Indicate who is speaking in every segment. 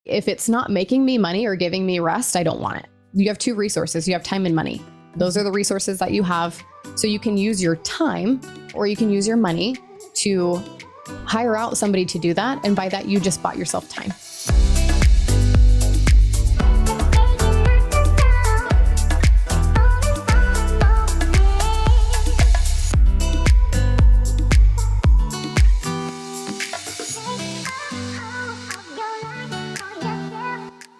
Speaker 1: If it's not making me money or giving me rest, I don't want it. You have two resources. You have time and money. Those are the resources that you have. So you can use your time or you can use your money to hire out somebody to do that. And by that, you just bought yourself time.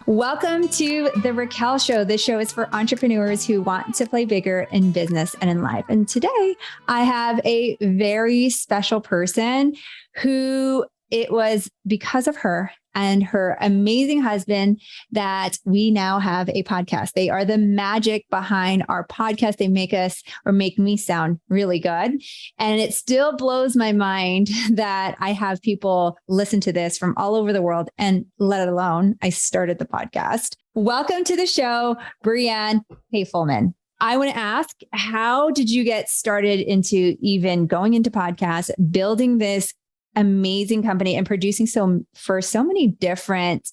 Speaker 2: Welcome to the Raquel Show. This show is for entrepreneurs who want to play bigger in business and in life. And today I have a very special person who it was because of her and her amazing husband that we now have a podcast. They are the magic behind our podcast. They make me sound really good. And it still blows my mind that I have people listen to this from all over the world, and let alone I started the podcast. Welcome to the show, Brianne Hoefelmann. I want to ask, how did you get started into even going into podcasts, building this amazing company and producing for so many different,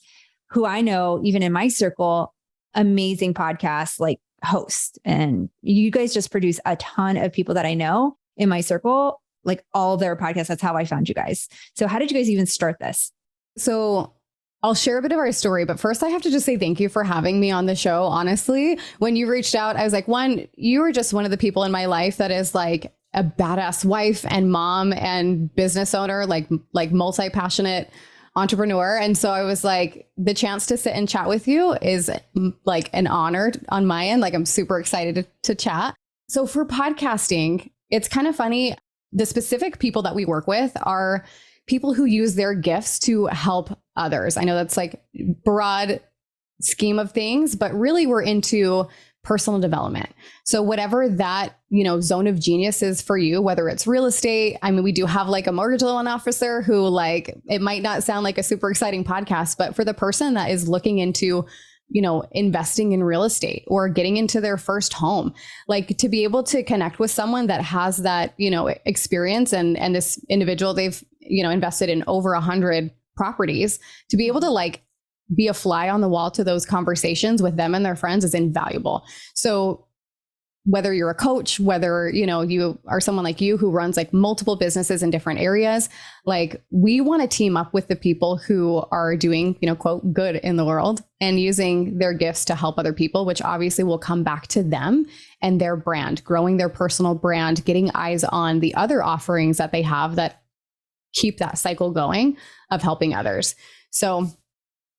Speaker 2: who I know, even in my circle, amazing podcasts like hosts. And you guys just produce a ton of people that I know in my circle, like all their podcasts. That's how I found you guys. So how did you guys even start this?
Speaker 1: So I'll share a bit of our story, but first I have to just say thank you for having me on the show. Honestly, when you reached out, I was like, one, you were just one of the people in my life that is like a badass wife and mom and business owner, like multi-passionate entrepreneur. And so I was like, the chance to sit and chat with you is like an honor on my end. Like I'm super excited to chat. So for podcasting, it's kind of funny. The specific people that we work with are people who use their gifts to help others. I know that's like broad scheme of things, but really we're into personal development. So whatever that, zone of genius is for you, whether it's real estate. I mean, we do have like a mortgage loan officer who like, it might not sound like a super exciting podcast, but for the person that is looking into, investing in real estate or getting into their first home, like to be able to connect with someone that has that, experience and this individual, they've, invested in over 100 properties, to be able to like be a fly on the wall to those conversations with them and their friends is invaluable. So whether you're a coach, whether, you are someone like you who runs like multiple businesses in different areas, like we want to team up with the people who are doing, quote, good in the world and using their gifts to help other people, which obviously will come back to them and their brand, growing their personal brand, getting eyes on the other offerings that they have that keep that cycle going of helping others. So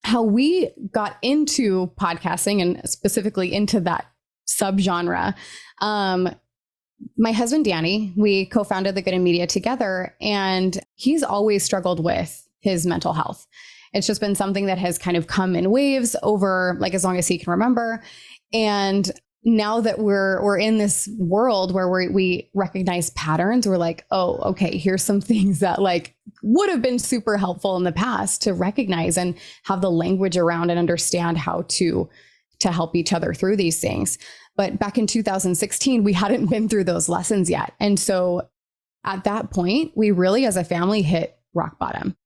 Speaker 1: how we got into podcasting and specifically into that subgenre. My husband, Danny, we co-founded The Good in Media together, and he's always struggled with his mental health. It's just been something that has kind of come in waves over like as long as he can remember. And now that we're in this world where we recognize patterns, we're like, oh, okay, here's some things that like would have been super helpful in the past to recognize and have the language around and understand how to help each other through these things. But back in 2016, we hadn't been through those lessons yet. And so at that point, we really as a family hit rock bottom.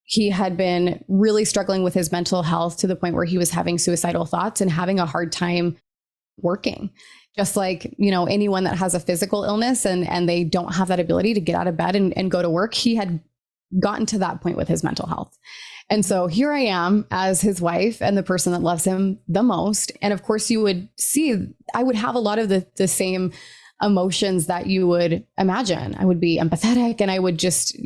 Speaker 1: He had been really struggling with his mental health to the point where he was having suicidal thoughts and having a hard time working. Just like, anyone that has a physical illness and they don't have that ability to get out of bed and go to work, he had gotten to that point with his mental health. And so here I am as his wife and the person that loves him the most. And of course you would see, I would have a lot of the same emotions that you would imagine. I would be empathetic and I would just,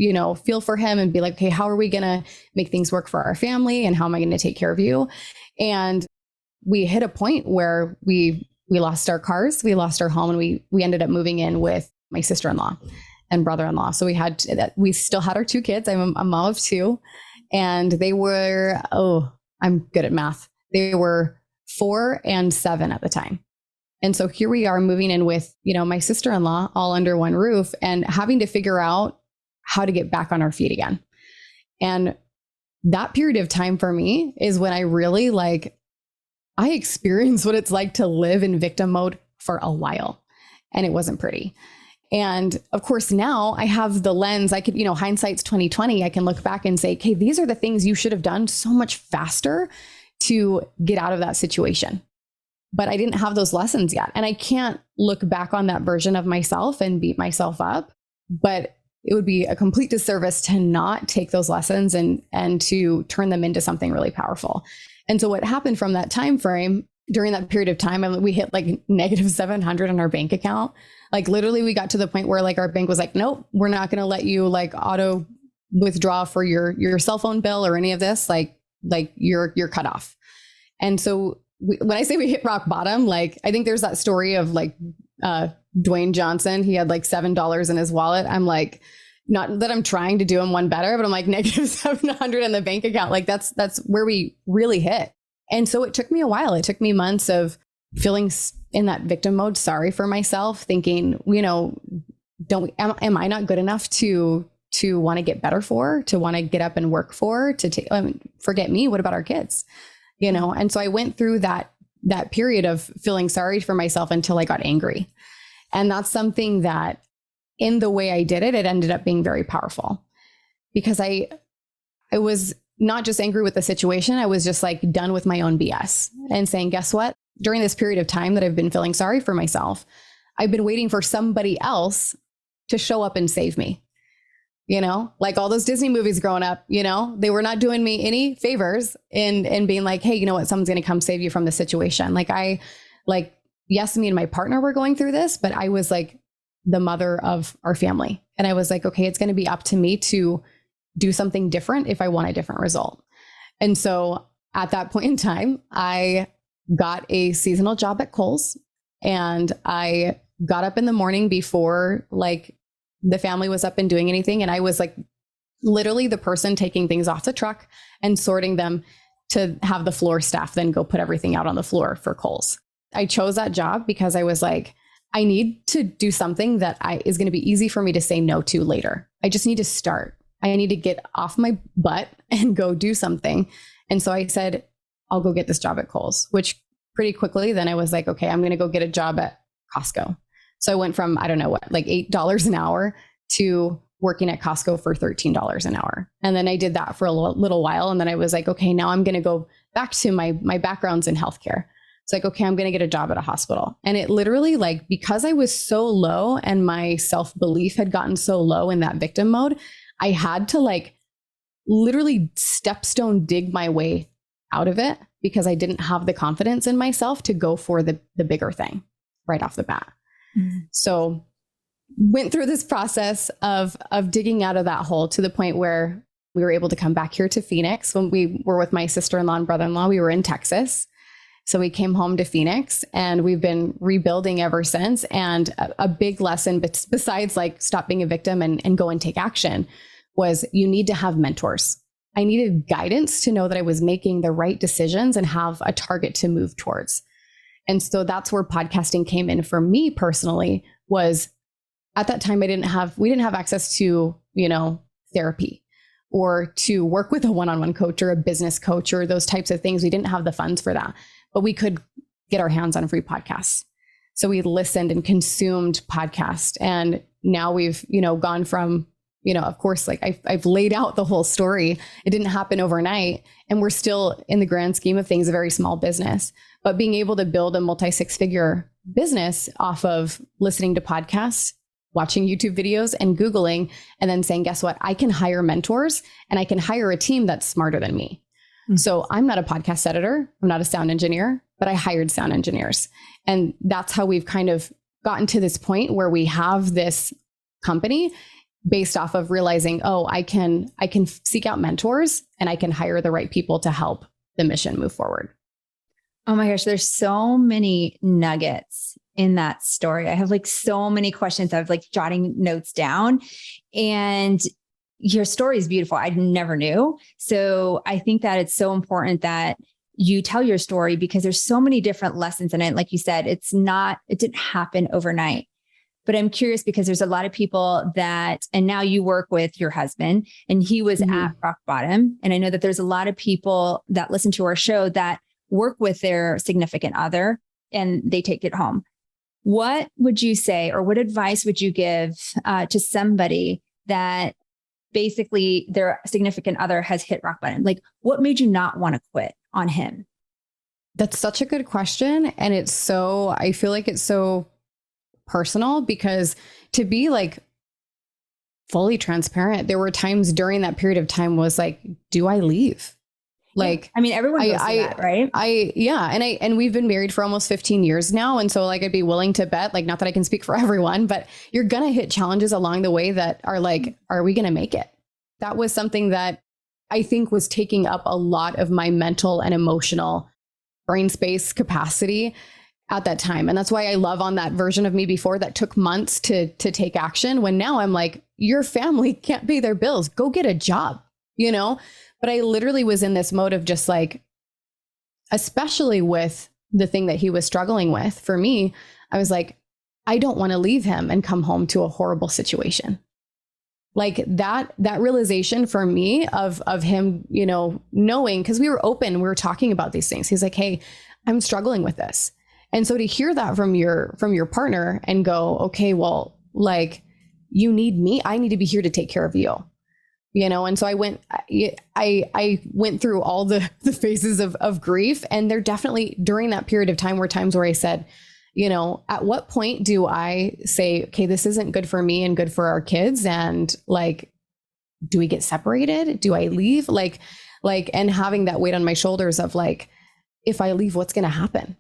Speaker 1: feel for him and be like, okay, how are we going to make things work for our family? And how am I going to take care of you? And we hit a point where we lost our cars, we lost our home, and we ended up moving in with my sister-in-law and brother-in-law. So we still had our two kids. I'm a mom of two, and they were, I'm good at math. They were 4 and 7 at the time. And so here we are moving in with, my sister-in-law all under one roof and having to figure out how to get back on our feet again. And that period of time for me is when I really I experienced what it's like to live in victim mode for a while, and it wasn't pretty. And of course, now I have the lens. I could, hindsight's 2020. I can look back and say, okay, these are the things you should have done so much faster to get out of that situation. But I didn't have those lessons yet. And I can't look back on that version of myself and beat myself up. But it would be a complete disservice to not take those lessons and to turn them into something really powerful. And so what happened from that time frame, during that period of time, we hit like negative 700 on our bank account. Like literally we got to the point where like our bank was like, nope, we're not going to let you like auto withdraw for your cell phone bill or any of this. Like you're cut off. And so when I say we hit rock bottom, like I think there's that story of like Dwayne Johnson. He had like $7 in his wallet. I'm like, not that I'm trying to do him one better, but I'm like negative 700 in the bank account. Like that's where we really hit. And so it took me a while. It took me months of feeling in that victim mode, sorry for myself, thinking, am I not good enough to want to get better for, to want to get up and work for, forget me. What about our kids? And so I went through that period of feeling sorry for myself until I got angry. And that's something that in the way I did it, it ended up being very powerful because I was not just angry with the situation. I was just like done with my own BS and saying, guess what? During this period of time that I've been feeling sorry for myself, I've been waiting for somebody else to show up and save me. Like all those Disney movies growing up, they were not doing me any favors in being like, hey, you know what? Someone's going to come save you from the situation. Yes, me and my partner were going through this, but I was like the mother of our family. And I was like, okay, it's going to be up to me to do something different if I want a different result. And so at that point in time, I got a seasonal job at Kohl's and I got up in the morning before like the family was up and doing anything. And I was like literally the person taking things off the truck and sorting them to have the floor staff then go put everything out on the floor for Kohl's. I chose that job because I was like, I need to do something that is going to be easy for me to say no to later. I just need to start. I need to get off my butt and go do something. And so I said, I'll go get this job at Kohl's, which pretty quickly then I was like, okay, I'm going to go get a job at Costco. So I went from, I don't know what, like $8 an hour to working at Costco for $13 an hour. And then I did that for a little while. And then I was like, okay, now I'm going to go back to my background's in healthcare. It's like, okay, I'm going to get a job at a hospital. And it literally like, because I was so low and my self-belief had gotten so low in that victim mode, I had to like literally stepstone dig my way out of it because I didn't have the confidence in myself to go for the bigger thing right off the bat. Mm-hmm. So went through this process of digging out of that hole to the point where we were able to come back here to Phoenix. When we were with my sister-in-law and brother-in-law, we were in Texas. So we came home to Phoenix and we've been rebuilding ever since. And a big lesson, but besides like stop being a victim and go and take action, was you need to have mentors. I needed guidance to know that I was making the right decisions and have a target to move towards. And so that's where podcasting came in for me personally. Was at that time we didn't have access to, therapy or to work with a one-on-one coach or a business coach or those types of things. We didn't have the funds for that. But we could get our hands on free podcasts. So we listened and consumed podcasts. And now we've, gone from, of course, like I've laid out the whole story. It didn't happen overnight. And we're still in the grand scheme of things, a very small business, but being able to build a multi-six-figure business off of listening to podcasts, watching YouTube videos and Googling, and then saying, guess what? I can hire mentors and I can hire a team that's smarter than me. So I'm not a podcast editor. I'm not a sound engineer, but I hired sound engineers. And that's how we've kind of gotten to this point where we have this company based off of realizing, oh, I can seek out mentors and I can hire the right people to help the mission move forward.
Speaker 2: Oh my gosh, there's so many nuggets in that story. I have like so many questions. I was like jotting notes down, and your story is beautiful. I never knew. So I think that it's so important that you tell your story because there's so many different lessons in it. Like you said, it didn't happen overnight. But I'm curious because there's a lot of people and now you work with your husband and he was at rock bottom. And I know that there's a lot of people that listen to our show that work with their significant other and they take it home. What would you say, or what advice would you give to somebody that basically their significant other has hit rock bottom? Like, what made you not want to quit on him?
Speaker 1: That's such a good question. And I feel like it's so personal, because to be like fully transparent, there were times during that period of time was like, do I leave? Like,
Speaker 2: I mean, everyone goes through that, right?
Speaker 1: And we've been married for almost 15 years now. And so like, I'd be willing to bet, like, not that I can speak for everyone, but you're going to hit challenges along the way that are like, are we going to make it? That was something that I think was taking up a lot of my mental and emotional brain space capacity at that time. And that's why I love on that version of me before that took months to take action, when now I'm like, your family can't pay their bills, go get a job, you know? But I literally was in this mode of just like, especially with the thing that he was struggling with, for me, I was like, I don't want to leave him and come home to a horrible situation. Like that realization for me of him, you know, knowing, because we were open, we were talking about these things. He's like, hey, I'm struggling with this. And so to hear that from your partner and go, okay, well, like, you need me, I need to be here to take care of you, you know? And so I went through all the phases of grief. And there definitely during that period of time were times where I said, you know, at what point do I say, okay, this isn't good for me and good for our kids? And like, do we get separated? Do I leave? Like, and having that weight on my shoulders of like, if I leave, what's going to happen?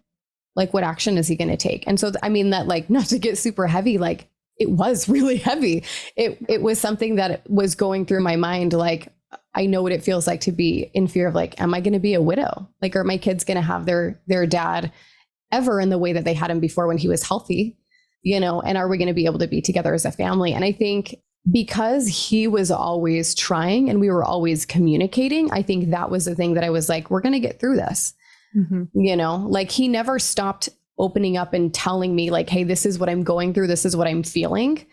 Speaker 1: Like, what action is he going to take? And so, I mean, that, like, not to get super heavy, like, it was really heavy. It was something that was going through my mind. Like, I know what it feels like to be in fear of like, am I going to be a widow? Like, are my kids going to have their dad ever in the way that they had him before when he was healthy, you know? And are we going to be able to be together as a family? And I think because he was always trying and we were always communicating, I think that was the thing that I was like, we're going to get through this. Mm-hmm. You know, like he never stopped opening up and telling me like, hey, this is what I'm going through. This is what I'm feeling.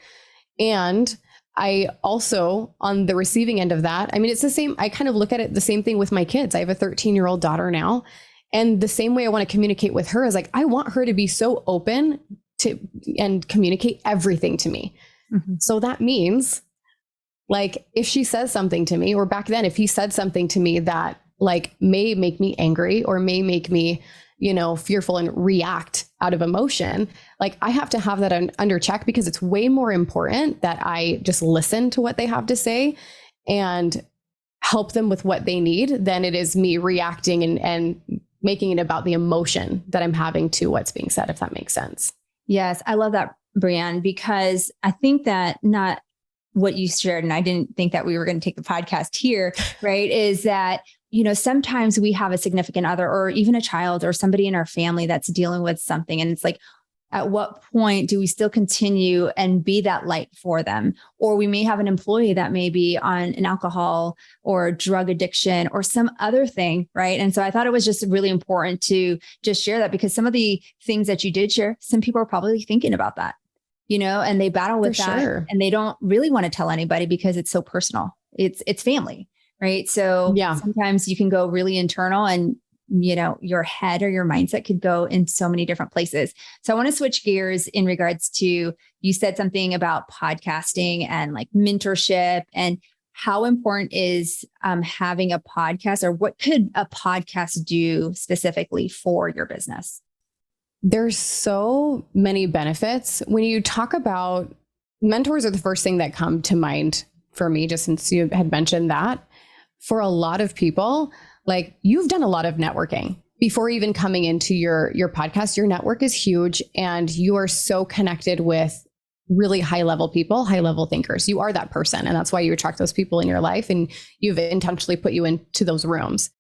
Speaker 1: And I also, on the receiving end of that, I mean, it's the same. I kind of look at it the same thing with my kids. I have a 13-year-old daughter now. And the same way I want to communicate with her is like, I want her to be so open to and communicate everything to me. Mm-hmm. So that means like, if she says something to me, or back then, if he said something to me that like may make me angry or may make me, you know, fearful and react out of emotion, like I have to have that under check, because it's way more important that I just listen to what they have to say and help them with what they need than it is me reacting and making it about the emotion that I'm having to what's being said, if that makes sense.
Speaker 2: Yes, I love that, Brienne, because I think that not what you shared, and I didn't think that we were going to take the podcast here, right, is that, you know, sometimes we have a significant other or even a child or somebody in our family that's dealing with something. And it's like, at what point do we still continue and be that light for them? Or we may have an employee that may be on an alcohol or drug addiction or some other thing, right? And so I thought it was just really important to just share that, because some of the things that you did share, some people are probably thinking about that, you know, and they battle with that. Sure. And they don't really want to tell anybody because it's so personal. It's family. Right. So yeah, sometimes you can go really internal and, you know, your head or your mindset could go in so many different places. So I want to switch gears in regards to, you said something about podcasting and like mentorship, and how important is having a podcast, or what could a podcast do specifically for your business?
Speaker 1: There's so many benefits. When you talk about mentors, are the first thing that come to mind for me, just since you had mentioned that. For a lot of people, like you've done a lot of networking before even coming into your podcast. Your network is huge and you are so connected with really high level people, high level thinkers. You are that person. And that's why you attract those people in your life, and you've intentionally put you into those rooms.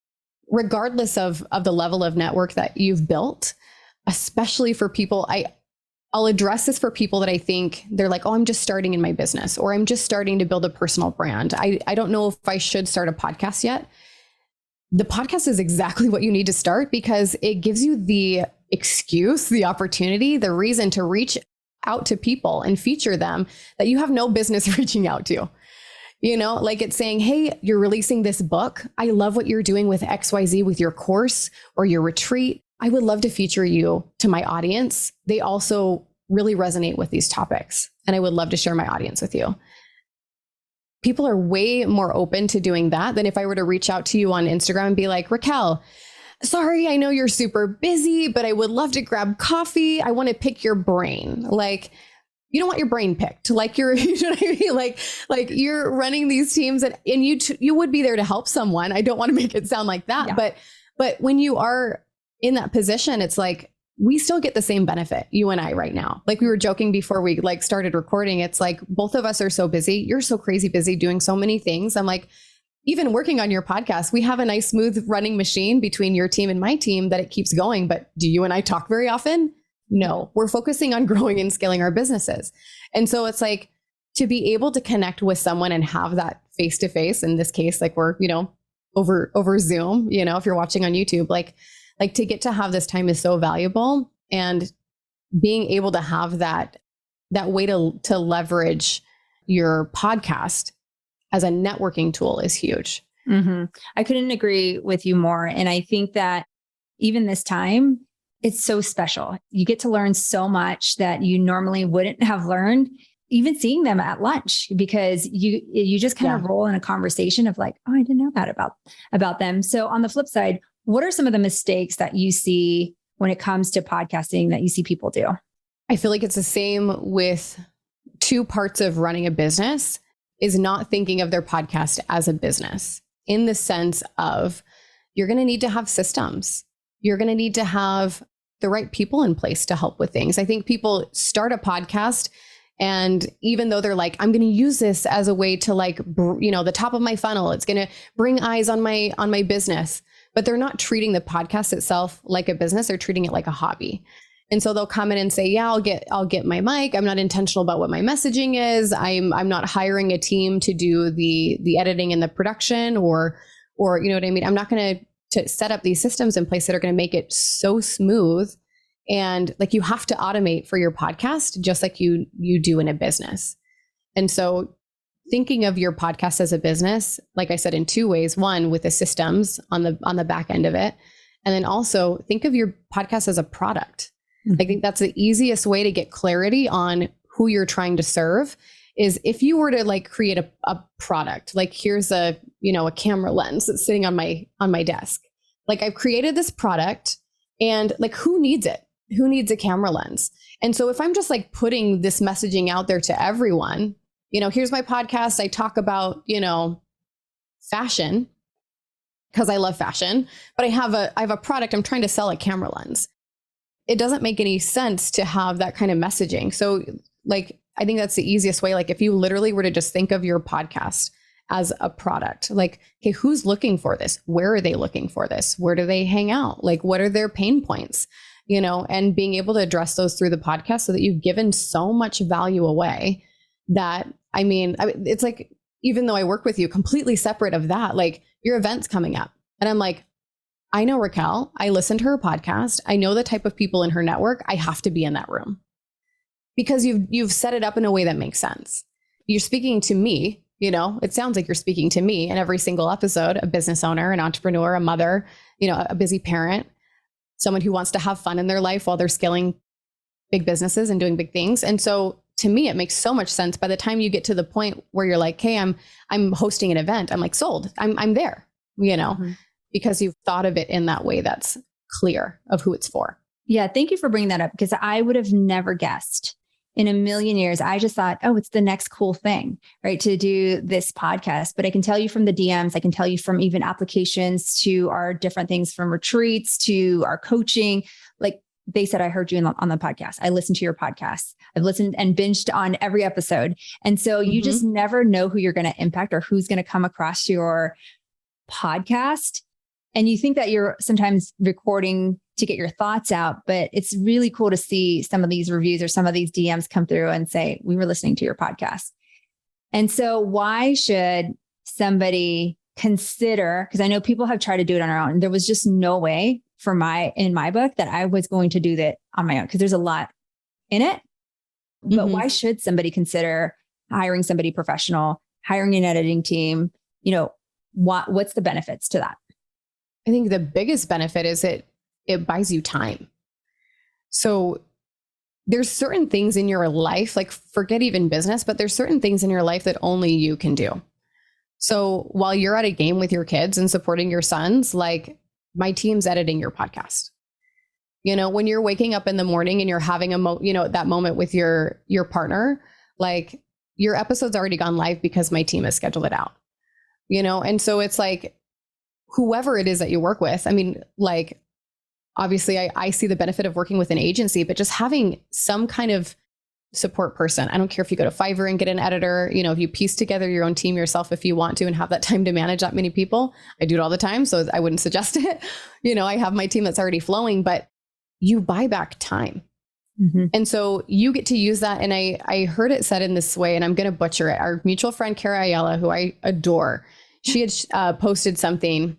Speaker 1: Regardless of the level of network that you've built, especially for people, I'll address this for people that I think they're like, oh, I'm just starting in my business, or I'm just starting to build a personal brand. I don't know if I should start a podcast yet. The podcast is exactly what you need to start, because it gives you the excuse, the opportunity, the reason to reach out to people and feature them that you have no business reaching out to. You know, like it's saying, hey, you're releasing this book. I love what you're doing with XYZ with your course or your retreat. I would love to feature you to my audience. They also really resonate with these topics. And I would love to share my audience with you. People are way more open to doing that than if I were to reach out to you on Instagram and be like, Raquel, sorry, I know you're super busy, but I would love to grab coffee. I want to pick your brain. Like, you don't want your brain picked. Like you know what I mean? Like you're running these teams and you would be there to help someone. I don't want to make it sound like that,
Speaker 2: Yeah.
Speaker 1: but when you are in that position, it's like, we still get the same benefit, you and I right now. Like we were joking before we like started recording. It's like both of us are so busy. You're so crazy busy doing so many things. I'm like, even working on your podcast, we have a nice smooth running machine between your team and my team that it keeps going. But do you and I talk very often? No, we're focusing on growing and scaling our businesses. And so it's like to be able to connect with someone and have that face to face, in this case, like we're, over Zoom, if you're watching on YouTube, like to get to have this time is so valuable. And being able to have that way to leverage your podcast as a networking tool is huge.
Speaker 2: Mm-hmm. I couldn't agree with you more. And I think that even this time, it's so special. You get to learn so much that you normally wouldn't have learned, even seeing them at lunch, because you just kind of roll in a conversation of like, oh, I didn't know that about them. So on the flip side, what are some of the mistakes that you see when it comes to podcasting that you see people do?
Speaker 1: I feel like it's the same with two parts of running a business, is not thinking of their podcast as a business, in the sense of you're going to need to have systems. You're going to need to have the right people in place to help with things. I think people start a podcast, and even though they're like, I'm going to use this as a way to the top of my funnel, it's going to bring eyes on my business, but they're not treating the podcast itself like a business. They're treating it like a hobby. And so they'll come in and say, yeah, I'll get my mic. I'm not intentional about what my messaging is. I'm not hiring a team to do the editing and the production or you know what I mean? I'm not going to set up these systems in place that are going to make it so smooth. And like, you have to automate for your podcast, just like you do in a business. And so thinking of your podcast as a business, like I said, in two ways: one, with the systems on the back end of it. And then also think of your podcast as a product. Mm-hmm. I think that's the easiest way to get clarity on who you're trying to serve, is if you were to like create a product, like here's a camera lens that's sitting on my desk. Like, I've created this product, and like, who needs it? Who needs a camera lens? And so if I'm just like putting this messaging out there to everyone, here's my podcast. I talk about, fashion because I love fashion, but I have a product. I'm trying to sell a camera lens. It doesn't make any sense to have that kind of messaging. So like, I think that's the easiest way. Like, if you literally were to just think of your podcast as a product, like, okay, who's looking for this? Where are they looking for this? Where do they hang out? Like, what are their pain points? And being able to address those through the podcast, so that you've given so much value away that, it's like, even though I work with you, completely separate of that, like your event's coming up, and I'm like, I know Raquel, I listened to her podcast. I know the type of people in her network. I have to be in that room, because you've set it up in a way that makes sense. You're speaking to me, it sounds like you're speaking to me in every single episode: a business owner, an entrepreneur, a mother, a busy parent, someone who wants to have fun in their life while they're scaling big businesses and doing big things. And so to me, it makes so much sense. By the time you get to the point where you're like, hey, I'm hosting an event, I'm like, sold, I'm there, mm-hmm. because you've thought of it in that way that's clear of who it's for.
Speaker 2: Yeah. Thank you for bringing that up, because I would have never guessed in a million years. I just thought, oh, it's the next cool thing, right, to do this podcast. But I can tell you from the DMs, I can tell you from even applications to our different things, from retreats to our coaching. Like, they said, I heard you on the podcast. I listened to your podcast. I've listened and binged on every episode. And so you just never know who you're going to impact or who's going to come across your podcast. And you think that you're sometimes recording to get your thoughts out, but it's really cool to see some of these reviews or some of these DMs come through and say, we were listening to your podcast. And so why should somebody consider, because I know people have tried to do it on their own. There was just no way in my book that I was going to do that on my own, because there's a lot in it. But why should somebody consider hiring somebody professional, hiring an editing team? What's the benefits to that?
Speaker 1: I think the biggest benefit is it buys you time. So there's certain things in your life, like forget even business, but there's certain things in your life that only you can do. So while you're at a game with your kids and supporting your sons, like my team's editing your podcast. When you're waking up in the morning and you're having that moment with your partner, like your episode's already gone live because my team has scheduled it out, and so it's like whoever it is that you work with. I mean, like, obviously I see the benefit of working with an agency, but just having some kind of support person. I don't care if you go to Fiverr and get an editor, if you piece together your own team yourself, if you want to, and have that time to manage that many people. I do it all the time, so I wouldn't suggest it. I have my team that's already flowing, but you buy back time. Mm-hmm. And so you get to use that. And I heard it said in this way, and I'm going to butcher it. Our mutual friend, Cara Ayala, who I adore, she had posted something,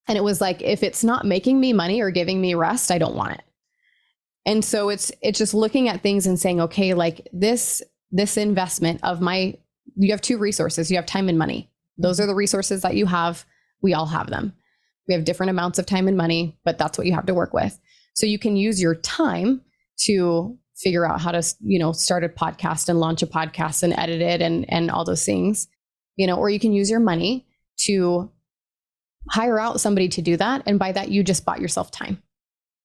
Speaker 1: and it was like, if it's not making me money or giving me rest, I don't want it. And so it's just looking at things and saying, okay, like this investment of you have two resources. You have time and money. Those are the resources that you have. We all have them. We have different amounts of time and money, but that's what you have to work with. So you can use your time to figure out how to, start a podcast and launch a podcast and edit it and all those things, or you can use your money to hire out somebody to do that. And by that, you just bought yourself time.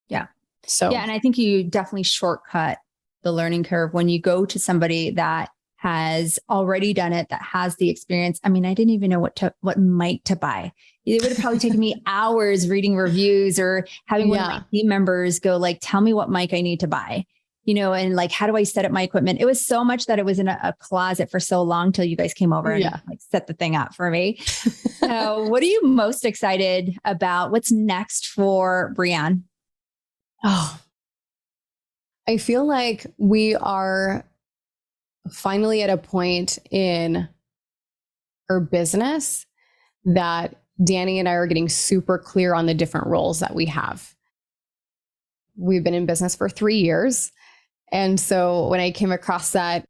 Speaker 2: Yeah.
Speaker 1: So,
Speaker 2: yeah. And I think you definitely shortcut the learning curve when you go to somebody that has already done it, that has the experience. I mean, I didn't even know what mic to buy. It would have probably taken me hours reading reviews or having one of my team members go like, tell me what mic I need to buy, and like, how do I set up my equipment? It was so much that it was in a closet for so long till you guys came over and like set the thing up for me. What are you most excited about? What's next for Brianne?
Speaker 1: Oh, I feel like we are finally at a point in our business that Danny and I are getting super clear on the different roles that we have. We've been in business for 3 years. And so when I came across that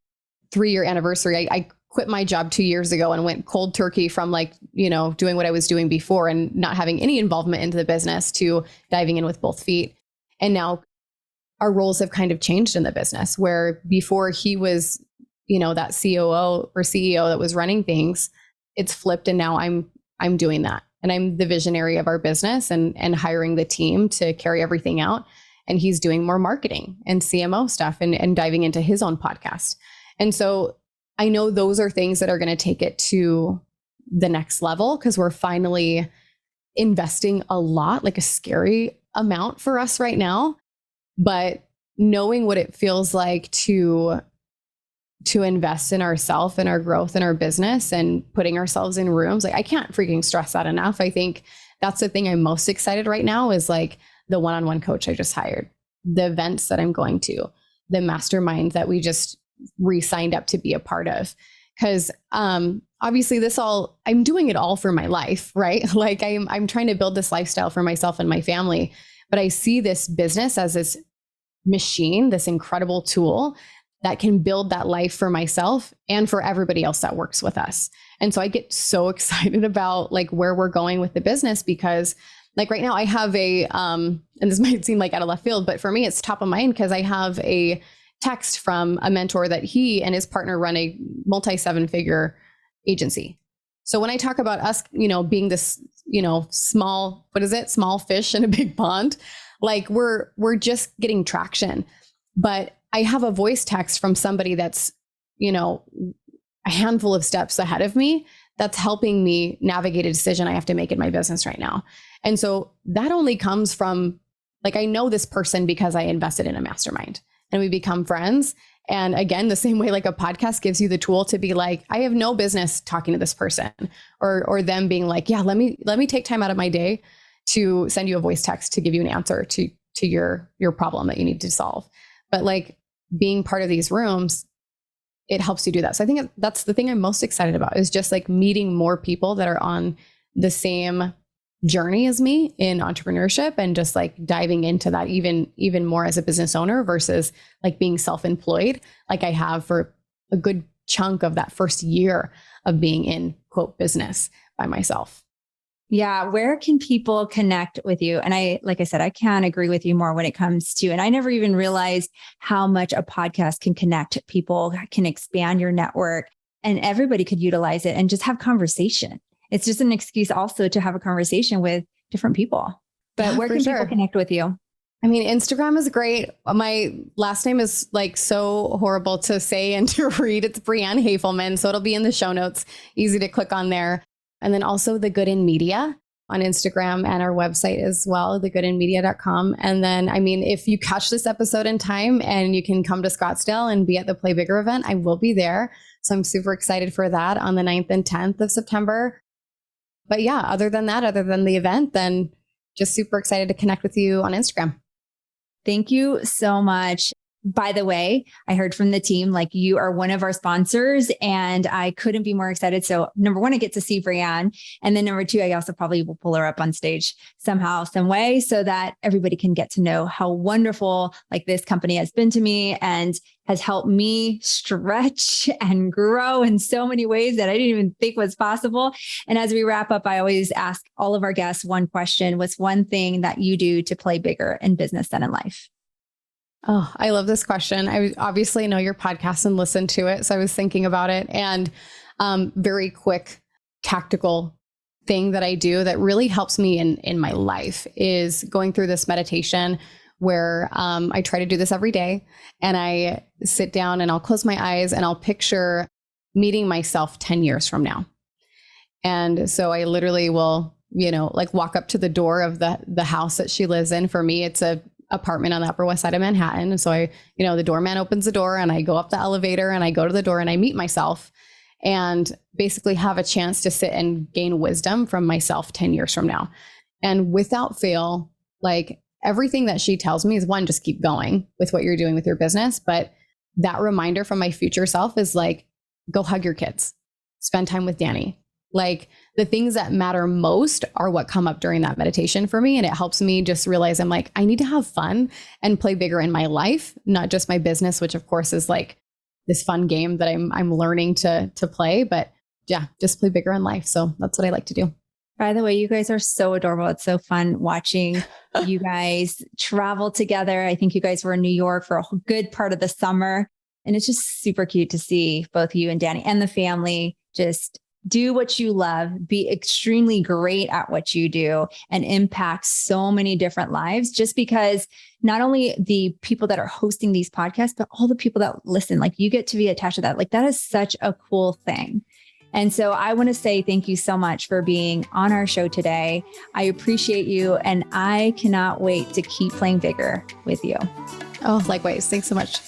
Speaker 1: 3-year anniversary, I quit my job 2 years ago and went cold turkey from doing what I was doing before and not having any involvement into the business to diving in with both feet. And now our roles have kind of changed in the business, where before he was, that COO or CEO that was running things, it's flipped. And now I'm doing that. And I'm the visionary of our business and hiring the team to carry everything out. And he's doing more marketing and CMO stuff and diving into his own podcast. And so I know those are things that are going to take it to the next level, because we're finally investing a lot, like a scary amount for us right now. But knowing what it feels like to invest in ourselves and our growth and our business and putting ourselves in rooms, like I can't freaking stress that enough. I think that's the thing I'm most excited right now is like the one-on-one coach I just hired, the events that I'm going to, the mastermind that we just re-signed up to be a part of. Because obviously I'm doing it all for my life, right? Like I'm trying to build this lifestyle for myself and my family, but I see this business as this machine, this incredible tool that can build that life for myself and for everybody else that works with us. And so I get so excited about like where we're going with the business, because like right now I have and this might seem like out of left field, but for me, it's top of mind because I have a text from a mentor that he and his partner run a multi-7-figure agency. So when I talk about us, being this, small fish in a big pond, like we're just getting traction. But I have a voice text from somebody that's, a handful of steps ahead of me that's helping me navigate a decision I have to make in my business right now. And so that only comes from like, I know this person because I invested in a mastermind and we become friends. And again, the same way like a podcast gives you the tool to be like, I have no business talking to this person, or them being like, yeah, let me take time out of my day to send you a voice text to give you an answer to your problem that you need to solve. But like being part of these rooms, it helps you do that. So I think that's the thing I'm most excited about, is just like meeting more people that are on the same journey as me in entrepreneurship, and just like diving into that even more as a business owner versus like being self-employed like I have for a good chunk of that first year of being in quote business by myself.
Speaker 2: Yeah. Where can people connect with you? And like I said, I can't agree with you more when it comes to, and I never even realized how much a podcast can connect people, can expand your network, and everybody could utilize it and just have conversation. It's just an excuse also to have a conversation with different people. But
Speaker 1: Yeah,
Speaker 2: where
Speaker 1: for
Speaker 2: can
Speaker 1: sure.
Speaker 2: people connect with you?
Speaker 1: I mean, Instagram is great. My last name is like so horrible to say and to read. It's Brianne Hoefelmann. So it'll be in the show notes, easy to click on there. And then also The Good in Media on Instagram and our website as well, thegoodinmedia.com. And then, I mean, if you catch this episode in time and you can come to Scottsdale and be at the Play Bigger event, I will be there. So I'm super excited for that on the 9th and 10th of September. But yeah, other than that, other than the event, then just super excited to connect with you on Instagram.
Speaker 2: Thank you so much. By the way, I heard from the team, like you are one of our sponsors and I couldn't be more excited. So number one, I get to see Brienne. And then number two, I also probably will pull her up on stage somehow, some way so that everybody can get to know how wonderful like this company has been to me and has helped me stretch and grow in so many ways that I didn't even think was possible. And as we wrap up, I always ask all of our guests one question. What's one thing that you do to play bigger in business and in life?
Speaker 1: Oh, I love this question. I obviously know your podcast and listen to it. So I was thinking about it, and very quick tactical thing that I do that really helps me in my life is going through this meditation where I try to do this every day, and I sit down and I'll close my eyes and I'll picture meeting myself 10 years from now. And so I literally will, like walk up to the door of the house that she lives in. For me, it's a apartment on the Upper West Side of Manhattan. And so the doorman opens the door and I go up the elevator and I go to the door and I meet myself and basically have a chance to sit and gain wisdom from myself 10 years from now. And without fail, like everything that she tells me is one, just keep going with what you're doing with your business. But that reminder from my future self is like, go hug your kids, spend time with Danny. Like the things that matter most are what come up during that meditation for me. And it helps me just realize I'm like, I need to have fun and play bigger in my life, not just my business, which of course is like this fun game that I'm learning to play, but yeah, just play bigger in life. So that's what I like to do.
Speaker 2: By the way, you guys are so adorable. It's so fun watching you guys travel together. I think you guys were in New York for a good part of the summer. And it's just super cute to see both you and Danny and the family just do what you love, be extremely great at what you do, and impact so many different lives just because not only the people that are hosting these podcasts, but all the people that listen, like you get to be attached to that. Like that is such a cool thing. And so I want to say thank you so much for being on our show today. I appreciate you and I cannot wait to keep playing bigger with you.
Speaker 1: Oh, likewise. Thanks so much.